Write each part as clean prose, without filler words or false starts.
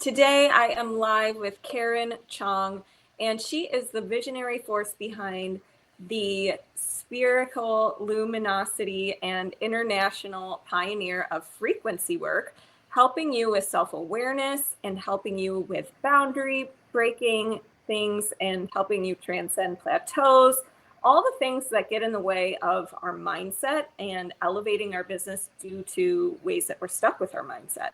Today, I am live with Karen Chong, and she is the visionary force behind the spherical luminosity and international pioneer of frequency work, helping you with self-awareness and helping you with boundary breaking things and helping you transcend plateaus, all the things that get in the way of our mindset and elevating our business due to ways that we're stuck with our mindset.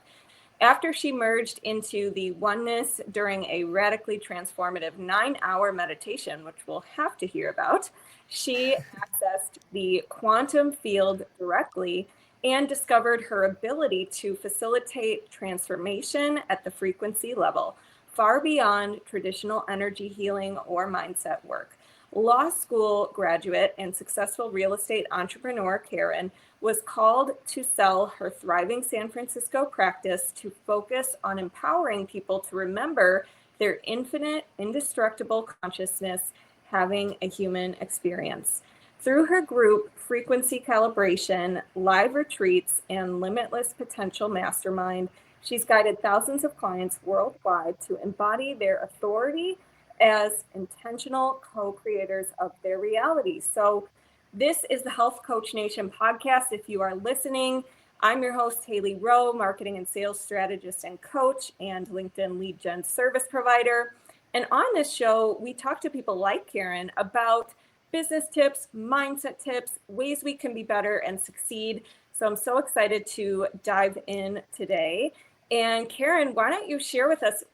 After she merged into the oneness during a radically transformative 9-hour meditation, which we'll have to hear about, she accessed the quantum field directly and discovered her ability to facilitate transformation at the frequency level, far beyond traditional energy healing or mindset work. Law school graduate and successful real estate entrepreneur Karen was called to sell her thriving San Francisco practice to focus on empowering people to remember their infinite, indestructible consciousness having a human experience. Through her group, Frequency Calibration, live retreats, and Limitless Potential Mastermind, she's guided thousands of clients worldwide to embody their authority as intentional co-creators of their reality. So this is the Health Coach Nation podcast. If you are listening, I'm your host, Haley Rowe, marketing and sales strategist and coach and LinkedIn lead gen service provider. And on this show, we talk to people like Karen about business tips, mindset tips, ways we can be better and succeed. So I'm so excited to dive in today. And Karen, why don't you share with us,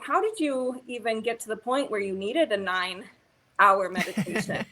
how did you even get to the point where you needed a 9-hour meditation?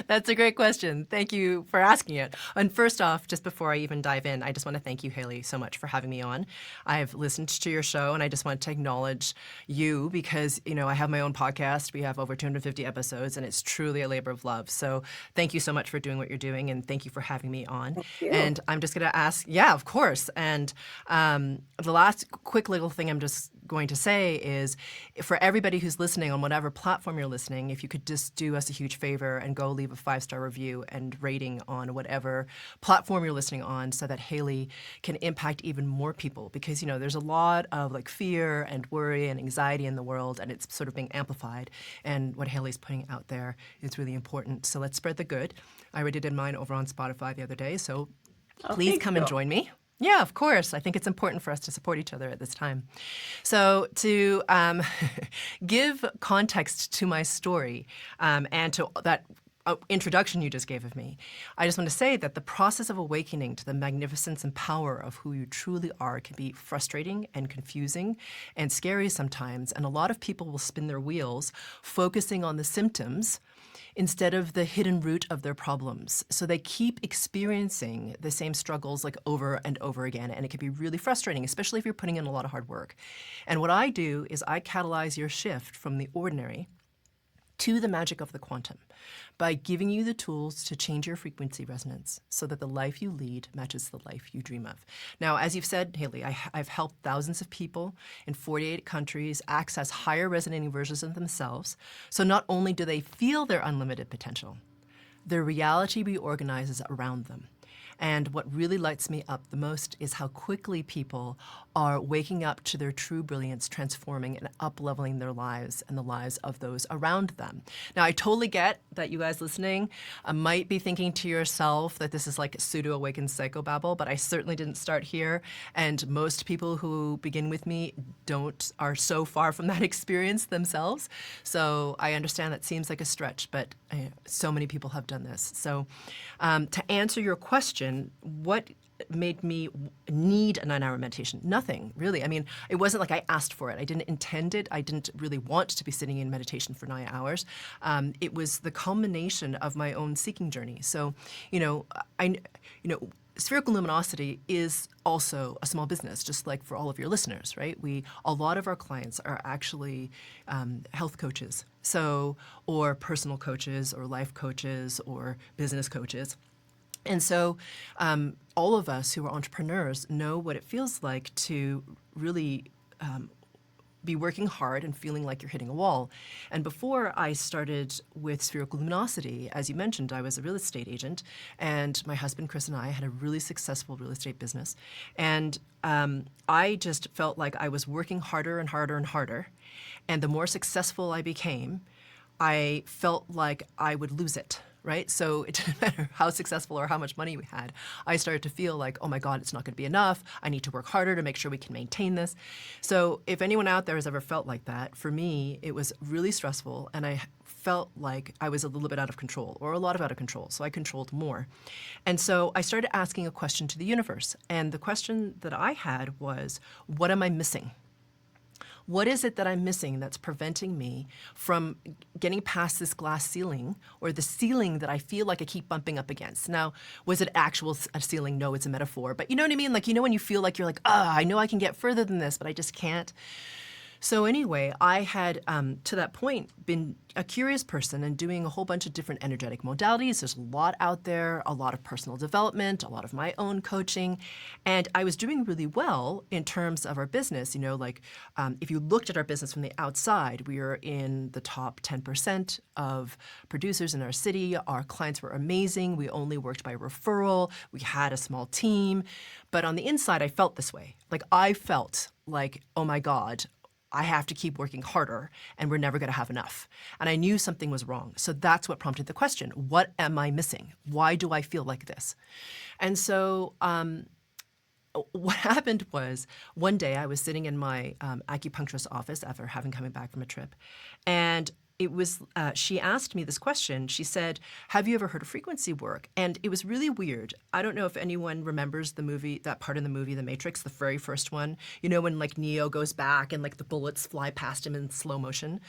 That's a great question. Thank you for asking it. And first off, just before I even dive in, I just want to thank you, Haley, so much for having me on. I've listened to your show, and I just want to acknowledge you because, I have my own podcast. We have over 250 episodes, and it's truly a labor of love. So thank you so much for doing what you're doing, and thank you for having me on. Thank you. And I'm just going to ask, yeah, of course. And the last quick little thing I'm just going to say is for everybody who's listening on whatever platform you're listening, if you could just do us a huge favor and go leave a 5-star review and rating on whatever platform you're listening on so that Haley can impact even more people because, there's a lot of fear and worry and anxiety in the world and it's sort of being amplified. And what Haley's putting out there is really important. So let's spread the good. I already did mine over on Spotify the other day, so please come and join me. Yeah, of course. I think it's important for us to support each other at this time. So to give context to my story and to that introduction you just gave of me, I just want to say that the process of awakening to the magnificence and power of who you truly are can be frustrating and confusing and scary sometimes. And a lot of people will spin their wheels focusing on the symptoms instead of the hidden root of their problems. So they keep experiencing the same struggles over and over again, and it can be really frustrating, especially if you're putting in a lot of hard work. And what I do is I catalyze your shift from the ordinary to the magic of the quantum by giving you the tools to change your frequency resonance so that the life you lead matches the life you dream of. Now, as you've said, Haley, I've helped thousands of people in 48 countries access higher resonating versions of themselves. So not only do they feel their unlimited potential, their reality reorganizes around them. And what really lights me up the most is how quickly people are waking up to their true brilliance, transforming and up-leveling their lives and the lives of those around them. Now, I totally get that you guys listening might be thinking to yourself that this is like pseudo-awakened psychobabble, but I certainly didn't start here. And most people who begin with me are so far from that experience themselves. So I understand that seems like a stretch, but so many people have done this. So to answer your question, what made me need a 9-hour meditation? Nothing, really. I mean, it wasn't like I asked for it. I didn't intend it. I didn't really want to be sitting in meditation for 9 hours. It was the culmination of my own seeking journey. So, Spherical Luminosity is also a small business, just like for all of your listeners, right? A lot of our clients are actually health coaches, or personal coaches, or life coaches, or business coaches. And so all of us who are entrepreneurs know what it feels like to really be working hard and feeling like you're hitting a wall. And before I started with Spherical Luminosity, as you mentioned, I was a real estate agent, and my husband Chris and I had a really successful real estate business. And I just felt like I was working harder and harder and harder. And the more successful I became, I felt like I would lose it, right? So it didn't matter how successful or how much money we had. I started to feel like, oh my God, it's not going to be enough. I need to work harder to make sure we can maintain this. So if anyone out there has ever felt like that, for me, it was really stressful, and I felt like I was a little bit out of control, or a lot of out of control. So I controlled more. And so I started asking a question to the universe. And the question that I had was, what am I missing? What is it that I'm missing that's preventing me from getting past this glass ceiling, or the ceiling that I feel like I keep bumping up against? Now, was it a ceiling? No, it's a metaphor. But you know what I mean? Like, you know when you feel like you're like, I know I can get further than this, but I just can't? So anyway, I had, to that point, been a curious person and doing a whole bunch of different energetic modalities. There's a lot out there, a lot of personal development, a lot of my own coaching. And I was doing really well in terms of our business. You know, like if you looked at our business from the outside, we were in the top 10% of producers in our city. Our clients were amazing. We only worked by referral. We had a small team. But on the inside, I felt this way. Like I felt like, oh my God, I have to keep working harder, and we're never going to have enough. And I knew something was wrong. So that's what prompted the question. What am I missing? Why do I feel like this? And so what happened was, one day I was sitting in my acupuncturist office after having coming back from a trip, and it was, she asked me this question. She said, have you ever heard of frequency work? And it was really weird. I don't know if anyone remembers the movie, that part in the movie, The Matrix, the very first one. You know, when like Neo goes back and like the bullets fly past him in slow motion.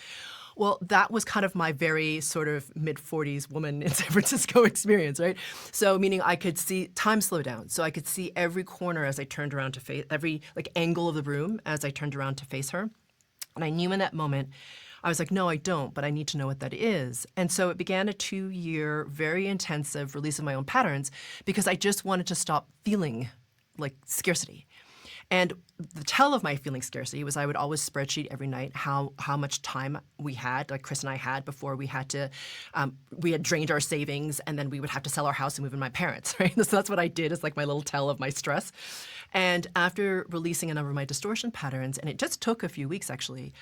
Well, that was kind of my very sort of mid-40s woman in San Francisco experience, right? So meaning I could see time slow down. So I could see every corner as I turned around to face, every like angle of the room as I turned around to face her. And I knew in that moment, I was like, no, I don't, but I need to know what that is. And so it began a 2-year, very intensive release of my own patterns, because I just wanted to stop feeling like scarcity. And the tell of my feeling scarcity was I would always spreadsheet every night how much time we had, like Chris and I had, before we had to, we had drained our savings, and then we would have to sell our house and move in my parents, right? So that's what I did, is like my little tell of my stress. And after releasing a number of my distortion patterns, and it just took a few weeks actually,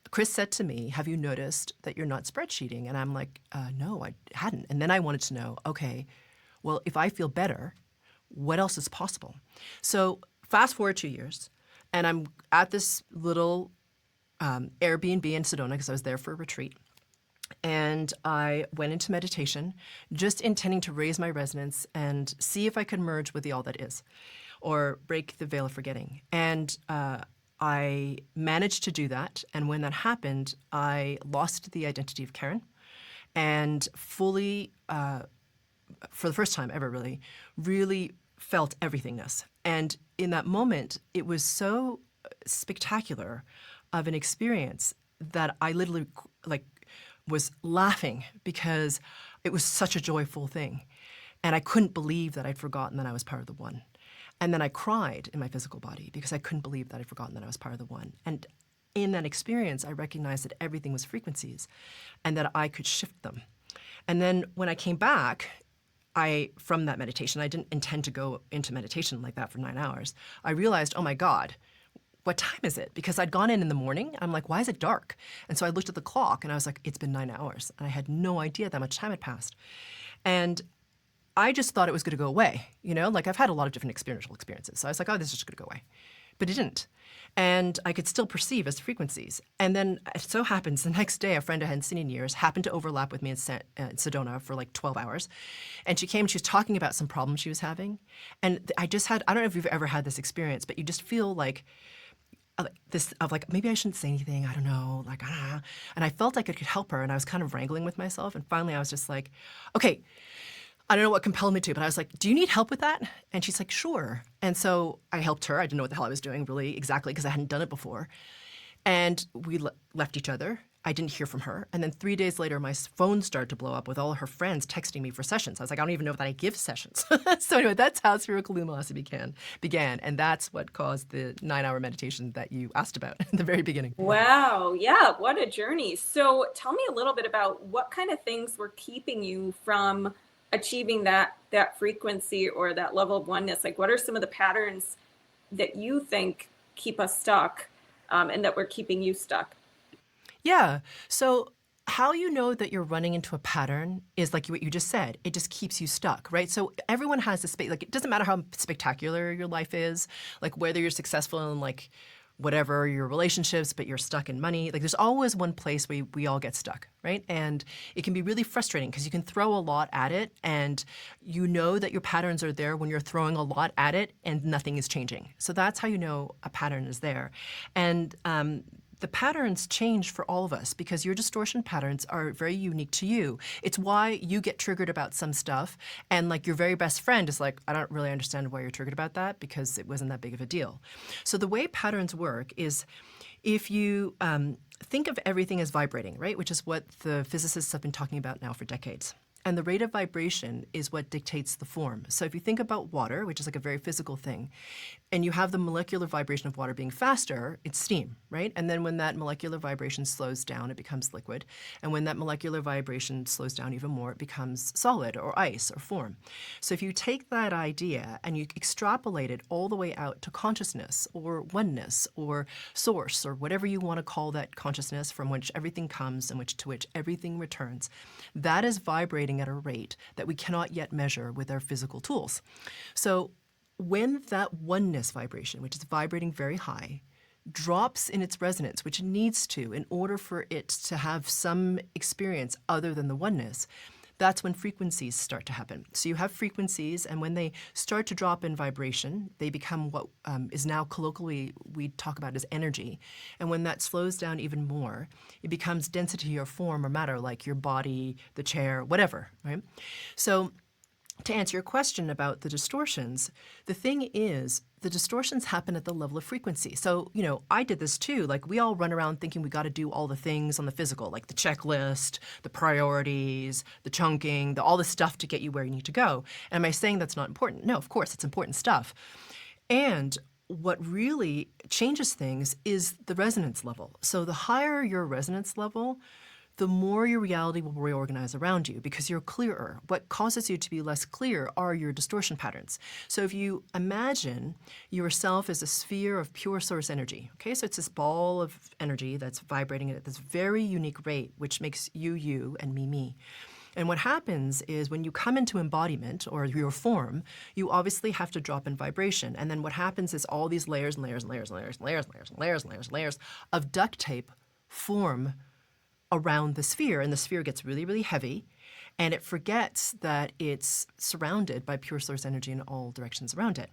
Chris said to me, have you noticed that you're not spreadsheeting? And I'm like, no, I hadn't. And then I wanted to know, okay, well, if I feel better, what else is possible? So fast forward 2 years, and I'm at this little Airbnb in Sedona, because I was there for a retreat. And I went into meditation, just intending to raise my resonance and see if I could merge with the all that is, or break the veil of forgetting. And I managed to do that, and when that happened, I lost the identity of Karen, and fully, for the first time ever really felt everythingness. And in that moment, it was so spectacular of an experience that I literally was laughing, because it was such a joyful thing. And I couldn't believe that I'd forgotten that I was part of the one. And then I cried in my physical body, because I couldn't believe that I'd forgotten that I was part of the one. And in that experience, I recognized that everything was frequencies and that I could shift them. And then when I came back, from that meditation, I didn't intend to go into meditation like that for 9 hours. I realized, oh my God, what time is it? Because I'd gone in the morning. I'm like, why is it dark? And so I looked at the clock and I was like, it's been 9 hours. And I had no idea that much time had passed. And I just thought it was going to go away. You know, like I've had a lot of different spiritual experiences. So I was like, oh, this is just going to go away. But it didn't. And I could still perceive as frequencies. And then it so happens the next day, a friend I hadn't seen in years happened to overlap with me in Sedona for like 12 hours. And she came and she was talking about some problems she was having. And I don't know if you've ever had this experience, but you just feel like this of like, maybe I shouldn't say anything. I don't know. Like, ah. And I felt like I could help her. And I was kind of wrangling with myself. And finally I was just like, okay, I don't know what compelled me to, but I was like, do you need help with that? And she's like, sure. And so I helped her. I didn't know what the hell I was doing really exactly, because I hadn't done it before. And we left each other. I didn't hear from her. And then 3 days later, my phone started to blow up with all her friends texting me for sessions. I was like, I don't even know that I give sessions. So anyway, that's how spherical luminosity began. And that's what caused the 9-hour meditation that you asked about in the very beginning. Wow. Yeah. What a journey. So tell me a little bit about what kind of things were keeping you from achieving that frequency or that level of oneness. Like, what are some of the patterns that you think keep us stuck, and that were keeping you stuck? Yeah. So how you know that you're running into a pattern is like what you just said. It just keeps you stuck, right? So everyone has a space. Like it doesn't matter how spectacular your life is, like whether you're successful in like whatever your relationships, but you're stuck in money. Like there's always one place where we all get stuck, right? And it can be really frustrating because you can throw a lot at it, and you know that your patterns are there when you're throwing a lot at it and nothing is changing. So that's how you know a pattern is there. And the patterns change for all of us because your distortion patterns are very unique to you. It's why you get triggered about some stuff, and like your very best friend is like, I don't really understand why you're triggered about that because it wasn't that big of a deal. So the way patterns work is if you think of everything as vibrating, right, which is what the physicists have been talking about now for decades. And the rate of vibration is what dictates the form. So if you think about water, which is like a very physical thing, and you have the molecular vibration of water being faster, it's steam, right? And then when that molecular vibration slows down, it becomes liquid. And when that molecular vibration slows down even more, it becomes solid or ice or form. So if you take that idea and you extrapolate it all the way out to consciousness or oneness or source or whatever you want to call that consciousness from which everything comes and to which everything returns, that is vibrating at a rate that we cannot yet measure with our physical tools. So when that oneness vibration, which is vibrating very high, drops in its resonance, which it needs to in order for it to have some experience other than the oneness, that's when frequencies start to happen. So you have frequencies, and when they start to drop in vibration, they become what is now colloquially we talk about as energy. And when that slows down even more, it becomes density or form or matter, like your body, the chair, whatever, right? So to answer your question about the distortions, the thing is, the distortions happen at the level of frequency. So, I did this too. Like, we all run around thinking we got to do all the things on the physical, like the checklist, the priorities, the chunking, all the stuff to get you where you need to go. And am I saying that's not important? No, of course, it's important stuff. And what really changes things is the resonance level. So the higher your resonance level, the more your reality will reorganize around you because you're clearer. What causes you to be less clear are your distortion patterns. So if you imagine yourself as a sphere of pure source energy, okay, so it's this ball of energy that's vibrating at this very unique rate, which makes you, you, and me. And what happens is when you come into embodiment or your form, you obviously have to drop in vibration. And then what happens is all these layers and layers and layers and layers and layers and layers and layers and layers and layers of duct tape form around the sphere, and the sphere gets really, really heavy, and it forgets that it's surrounded by pure source energy in all directions around it.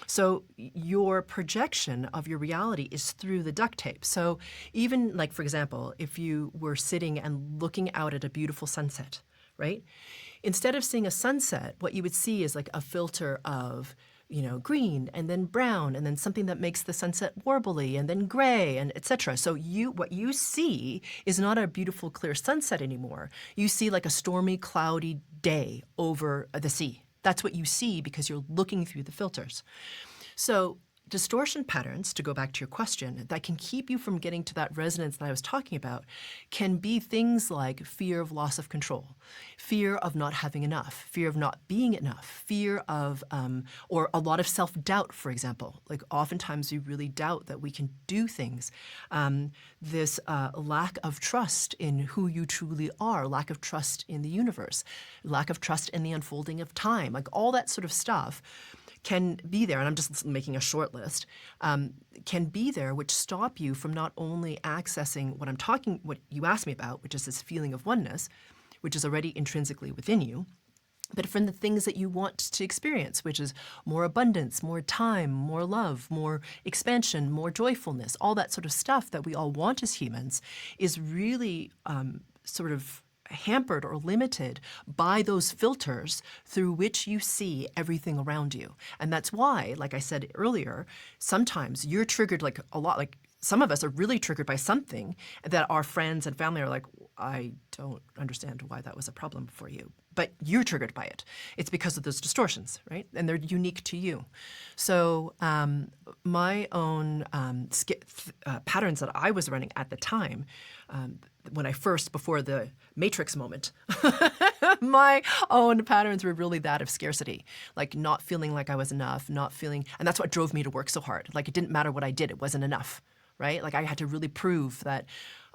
So your projection of your reality is through the duct tape. So even like, for example, if you were sitting and looking out at a beautiful sunset, right? Instead of seeing a sunset, what you would see is like a filter of green and then brown and then something that makes the sunset warbly and then gray and etc. So what you see is not a beautiful clear sunset anymore. You see like a stormy, cloudy day over the sea. That's what you see because you're looking through the filters. So distortion patterns, to go back to your question, that can keep you from getting to that resonance that I was talking about can be things like fear of loss of control, fear of not having enough, fear of not being enough, fear of, or a lot of self-doubt, for example. Like oftentimes we really doubt that we can do things. This lack of trust in who you truly are, lack of trust in the universe, lack of trust in the unfolding of time, like all that sort of stuff can be there, and I'm just making a short list, can be there, which stop you from not only accessing what you asked me about, which is this feeling of oneness, which is already intrinsically within you, but from the things that you want to experience, which is more abundance, more time, more love, more expansion, more joyfulness, all that sort of stuff that we all want as humans is really sort of hampered or limited by those filters through which you see everything around you. And that's why, like I said earlier, sometimes you're triggered like a lot, like some of us are really triggered by something that our friends and family are like, I don't understand why that was a problem for you. But you're triggered by it. It's because of those distortions, right? And they're unique to you. So my own patterns that I was running at the time, when I first, before the Matrix moment, my own patterns were really that of scarcity, like not feeling like I was enough, not feeling, and that's what drove me to work so hard. Like it didn't matter what I did, it wasn't enough, right? Like I had to really prove that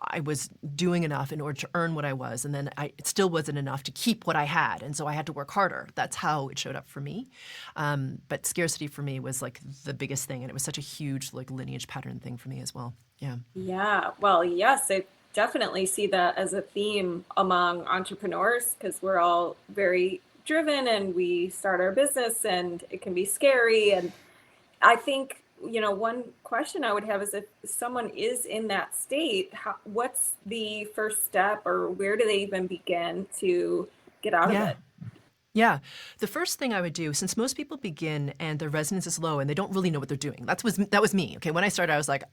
I was doing enough in order to earn what I was, and then it still wasn't enough to keep what I had, and so I had to work harder. That's how it showed up for me. But scarcity for me was like the biggest thing, and it was such a huge like lineage pattern thing for me as well. Yeah. Yeah, well, yes, I definitely see that as a theme among entrepreneurs because we're all very driven and we start our business and it can be scary. And I think, one question I would have is if someone is in that state, what's the first step or where do they even begin to get out of Yeah. it? Yeah. The first thing I would do, since most people begin and their resonance is low and they don't really know what they're doing, that was me. Okay. When I started, I was like,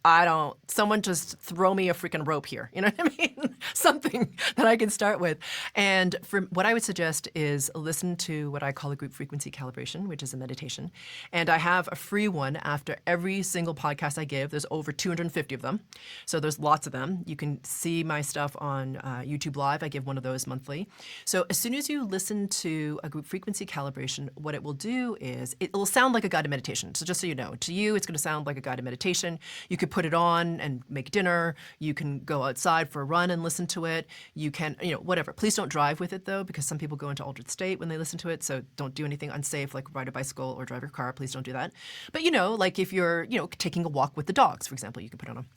someone just throw me a freaking rope here. You know what I mean? Something that I can start with. And for what I would suggest is listen to what I call a group frequency calibration, which is a meditation. And I have a free one after every single podcast I give. There's over 250 of them. So there's lots of them. You can see my stuff on YouTube Live. I give one of those monthly. So as soon as you listen to a group frequency calibration, what it will do is it will sound like a guided meditation. So just so you know, to you, it's going to sound like a guided meditation. You could put it on and make dinner. You can go outside for a run and listen to it. You can, whatever. Please don't drive with it though, because some people go into altered state when they listen to it. So don't do anything unsafe like ride a bicycle or drive your car. Please don't do that. But like if you're, taking a walk with the dogs, for example, you can put it on.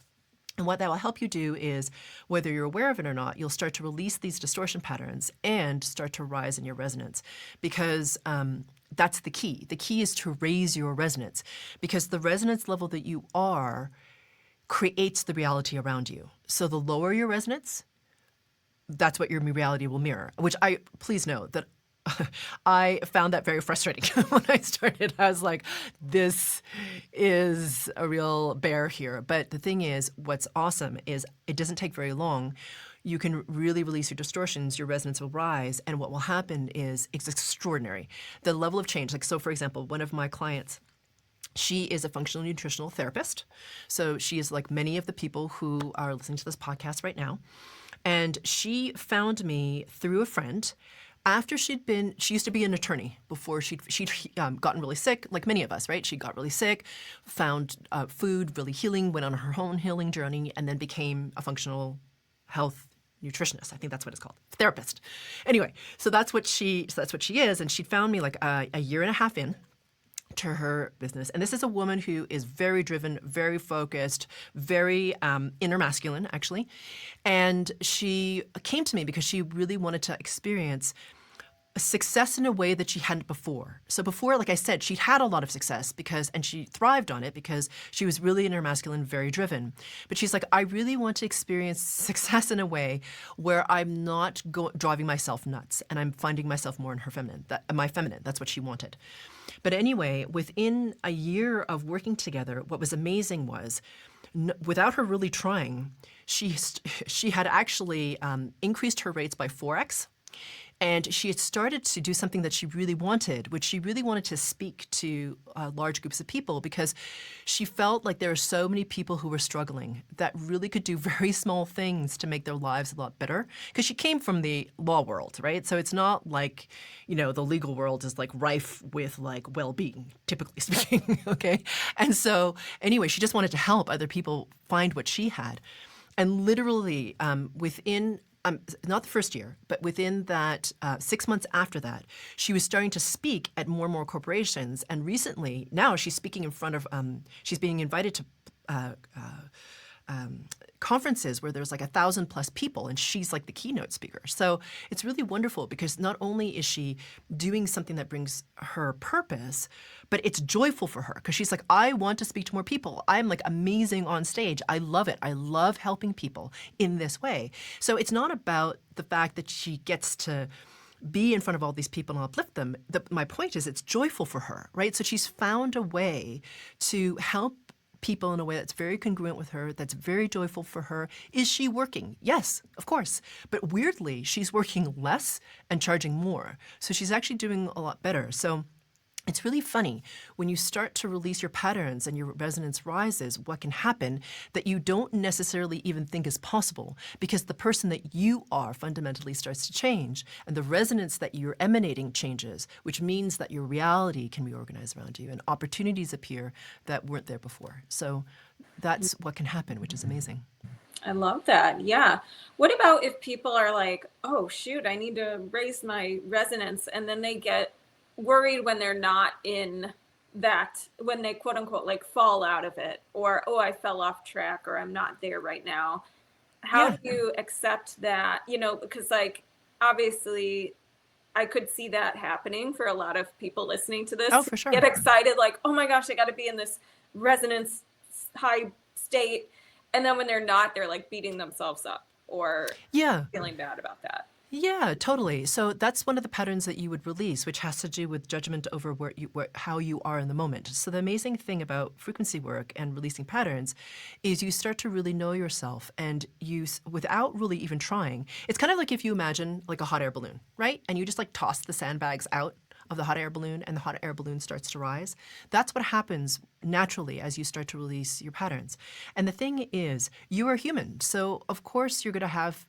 And what that will help you do is, whether you're aware of it or not, you'll start to release these distortion patterns and start to rise in your resonance. Because that's the key. The key is to raise your resonance. Because the resonance level that you are creates the reality around you. So the lower your resonance, that's what your reality will mirror. Which please know that I found that very frustrating when I started. I was like, this is a real bear here. But the thing is, what's awesome is it doesn't take very long. You can really release your distortions, your resonance will rise, and what will happen is it's extraordinary. The level of change, like, so for example, one of my clients, she is a functional nutritional therapist. So she is like many of the people who are listening to this podcast right now. And she found me through a friend. After she used to be an attorney before she'd gotten really sick, like many of us, right? She got really sick, found food really healing, went on her own healing journey, and then became a functional health nutritionist. I think that's what it's called, therapist. Anyway, so that's what she is, and she'd found me like a year and a half in to her business. And this is a woman who is very driven, very focused, very inner masculine, actually. And she came to me because she really wanted to experience success in a way that she hadn't before. So before, like I said, she'd had a lot of success and she thrived on it because she was really inner masculine, very driven. But she's like, I really want to experience success in a way where I'm not driving myself nuts and I'm finding myself more in her feminine, my feminine. That's what she wanted. But anyway, within a year of working together, what was amazing was, without her really trying, she had actually increased her rates by 4x. And she had started to do something that she really wanted, which she really wanted to speak to large groups of people because she felt like there are so many people who were struggling that really could do very small things to make their lives a lot better. Because she came from the law world, right? So it's not like, the legal world is like rife with like well-being, typically speaking, okay? And so anyway, she just wanted to help other people find what she had. And literally within not the first year, but within that 6 months after that, she was starting to speak at more and more corporations. And recently, now she's speaking in front of, she's being invited to conferences where there's like 1,000+ people and she's like the keynote speaker. So it's really wonderful because not only is she doing something that brings her purpose, but it's joyful for her because she's like, I want to speak to more people. I'm like amazing on stage. I love it. I love helping people in this way. So it's not about the fact that she gets to be in front of all these people and uplift them. My point is it's joyful for her, right? So she's found a way to help people in a way that's very congruent with her, that's very joyful for her. Is she working? Yes, of course. But weirdly, she's working less and charging more. So she's actually doing a lot better. So it's really funny when you start to release your patterns and your resonance rises, what can happen that you don't necessarily even think is possible, because the person that you are fundamentally starts to change and the resonance that you're emanating changes, which means that your reality can reorganize around you and opportunities appear that weren't there before. So that's what can happen, which is amazing. I love that. Yeah. What about if people are like, oh, shoot, I need to raise my resonance, and then they get worried when they're not in that, when they quote unquote like fall out of it, or, oh, I fell off track, or I'm not there right now. How Yeah. do you accept that? Because like obviously I could see that happening for a lot of people listening to Oh, this. for Get sure. excited, like, oh my gosh, I got to be in this resonance high state. And then when they're not, they're like beating themselves up or Yeah. feeling bad about that. Yeah, totally. So that's one of the patterns that you would release, which has to do with judgment over how you are in the moment. So the amazing thing about frequency work and releasing patterns is you start to really know yourself, and without really even trying. It's kind of like if you imagine like a hot air balloon, right? And you just like toss the sandbags out of the hot air balloon and the hot air balloon starts to rise. That's what happens naturally as you start to release your patterns. And the thing is, you are human. So of course you're going to have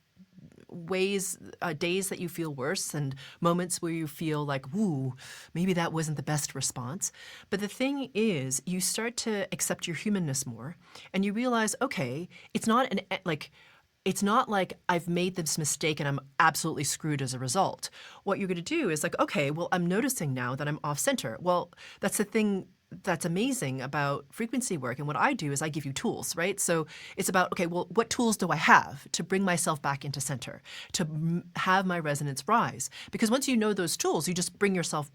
days that you feel worse and moments where you feel like, woo, maybe that wasn't the best response. But the thing is, you start to accept your humanness more and you realize, okay, it's not like I've made this mistake and I'm absolutely screwed as a result. What you're going to do is like, okay, well, I'm noticing now that I'm off center. Well, that's the thing that's amazing about frequency work. And what I do is I give you tools, right? So it's about, okay, well, what tools do I have to bring myself back into center, to have my resonance rise? Because once you know those tools, you just bring yourself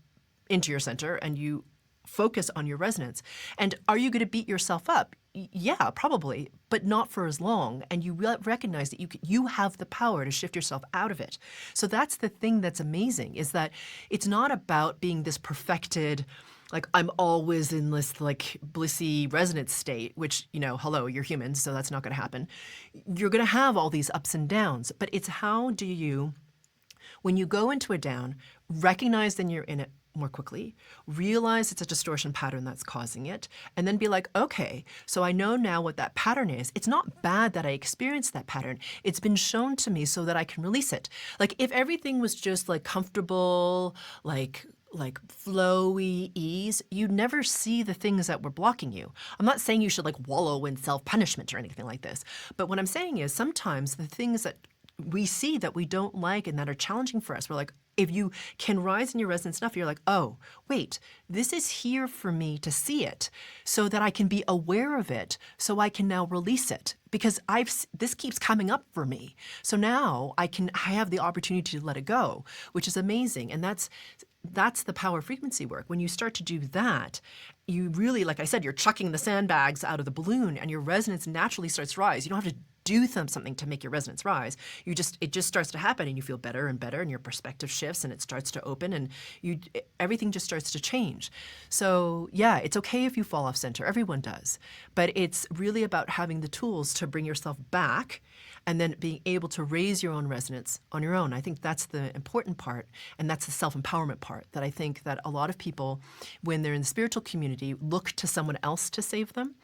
into your center and you focus on your resonance. And are you going to beat yourself up? Yeah, probably, but not for as long. And you recognize that you have the power to shift yourself out of it. So that's the thing that's amazing, is that it's not about being this perfected, like I'm always in this like blissy resonance state, which, hello, you're human, so that's not going to happen. You're going to have all these ups and downs, but it's how do you, when you go into a down, recognize then you're in it more quickly, realize it's a distortion pattern that's causing it, and then be like, okay, so I know now what that pattern is. It's not bad that I experienced that pattern. It's been shown to me so that I can release it. Like if everything was just like comfortable, like flowy ease, you'd never see the things that were blocking you. I'm not saying you should like wallow in self-punishment or anything like this, but what I'm saying is sometimes the things that we see that we don't like and that are challenging for us, we're like, if you can rise in your resonance enough, you're like, oh, wait, this is here for me to see it so that I can be aware of it so I can now release it because this keeps coming up for me. So now I have the opportunity to let it go, which is amazing. And that's the power of frequency work. When you start to do that, you really, like I said, you're chucking the sandbags out of the balloon and your resonance naturally starts to rise. You don't have to do something to make your resonance rise. It just starts to happen and you feel better and better and your perspective shifts and it starts to open and everything just starts to change. So yeah, it's okay if you fall off center. Everyone does. But it's really about having the tools to bring yourself back and then being able to raise your own resonance on your own. I think that's the important part, and that's the self-empowerment part that I think that a lot of people, when they're in the spiritual community, look to someone else to save them.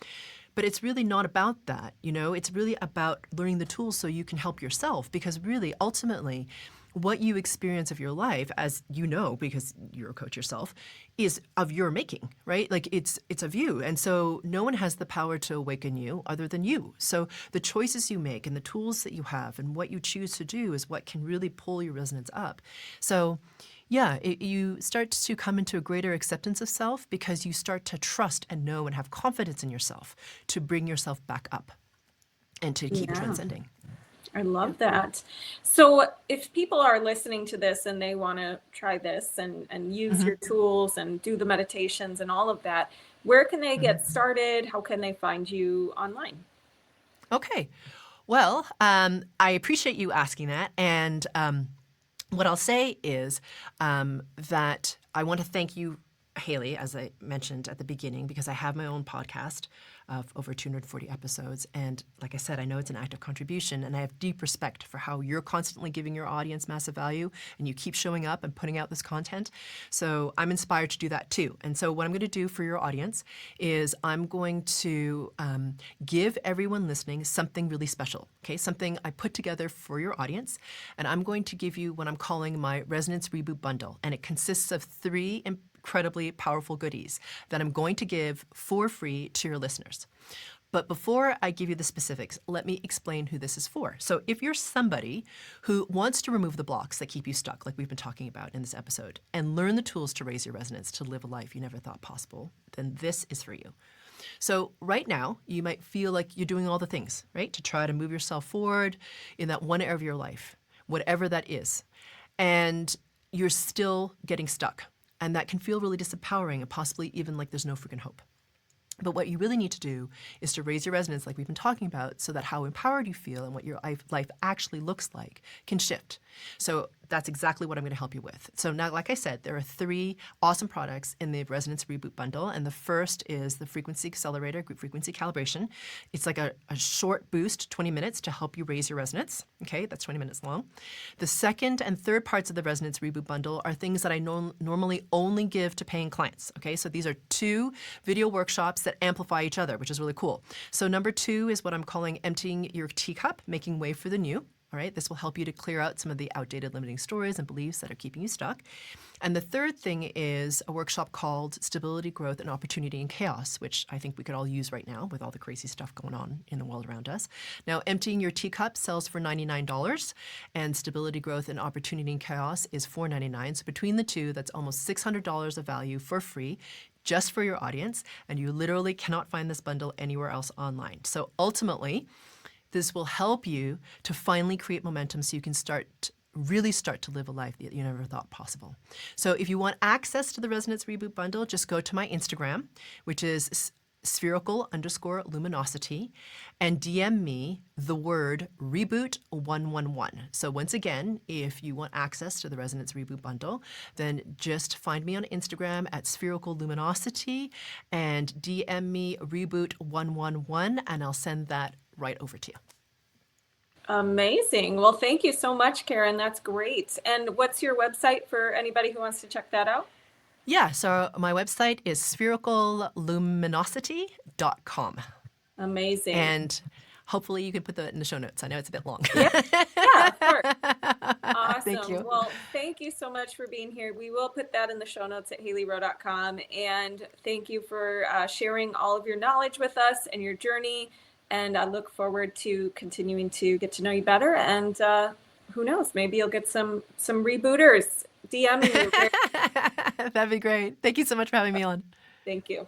But it's really not about that, It's really about learning the tools so you can help yourself, because really, ultimately, what you experience of your life, as you know, because you're a coach yourself, is of your making, right? Like it's of you. And so no one has the power to awaken you other than you. So the choices you make and the tools that you have and what you choose to do is what can really pull your resonance up. So yeah, you start to come into a greater acceptance of self because you start to trust and know and have confidence in yourself to bring yourself back up and to keep Yeah. transcending. I Yeah. love that. So if people are listening to this and they want to try this and use Mm-hmm. your tools and do the meditations and all of that, where can they Mm-hmm. get started? How can they find you online? Okay. Well, I appreciate you asking that. And what I'll say is that I want to thank you Haley, as I mentioned at the beginning, because I have my own podcast of over 240 episodes. And like I said, I know it's an active contribution, and I have deep respect for how you're constantly giving your audience massive value and you keep showing up and putting out this content. So I'm inspired to do that too. And so what I'm going to do for your audience is I'm going to give everyone listening something really special, okay? Something I put together for your audience. And I'm going to give you what I'm calling my Resonance Reboot Bundle. And it consists of 3 incredibly powerful goodies that I'm going to give for free to your listeners. But before I give you the specifics, let me explain who this is for. So if you're somebody who wants to remove the blocks that keep you stuck, like we've been talking about in this episode, and learn the tools to raise your resonance to live a life you never thought possible, then this is for you. So right now, you might feel like you're doing all the things, right, to try to move yourself forward in that one area of your life, whatever that is. And you're still getting stuck. And that can feel really disempowering and possibly even like there's no freaking hope. But what you really need to do is to raise your resonance like we've been talking about so that how empowered you feel and what your life actually looks like can shift. So that's exactly what I'm going to help you with. So now, like I said, there are 3 awesome products in the Resonance Reboot Bundle. And the first is the Frequency Accelerator Group Frequency Calibration. It's like a short boost, 20 minutes to help you raise your resonance. Okay, that's 20 minutes long. The second and third parts of the Resonance Reboot Bundle are things that I normally only give to paying clients. Okay, so these are 2 video workshops that amplify each other, which is really cool. So number 2 is what I'm calling Emptying Your Teacup, Making Way for the New. All right, this will help you to clear out some of the outdated limiting stories and beliefs that are keeping you stuck. And the third thing is a workshop called Stability, Growth, and Opportunity in Chaos, which I think we could all use right now with all the crazy stuff going on in the world around us. Now, Emptying Your Teacup sells for $99, and Stability, Growth, and Opportunity in Chaos is $4.99. So between the two, that's almost $600 of value for free, just for your audience, and you literally cannot find this bundle anywhere else online. So ultimately, this will help you to finally create momentum so you can really start to live a life that you never thought possible. So if you want access to the Resonance Reboot Bundle, just go to my Instagram, which is spherical_luminosity, and DM me the word reboot111. So once again, if you want access to the Resonance Reboot Bundle, then just find me on Instagram at spherical_luminosity and DM me reboot111, and I'll send that right over to you. Amazing. Well, thank you so much, Karen. That's great. And what's your website for anybody who wants to check that out? Yeah, so my website is sphericalluminosity.com. Amazing. And hopefully you can put that in the show notes. I know it's a bit long. Yeah, of course. Awesome. Thank you. Well, thank you so much for being here. We will put that in the show notes at haleyrowe.com. And thank you for sharing all of your knowledge with us and your journey. And I look forward to continuing to get to know you better. And who knows, maybe you'll get some rebooters DMing you. That'd be great. Thank you so much for having me on. Thank you.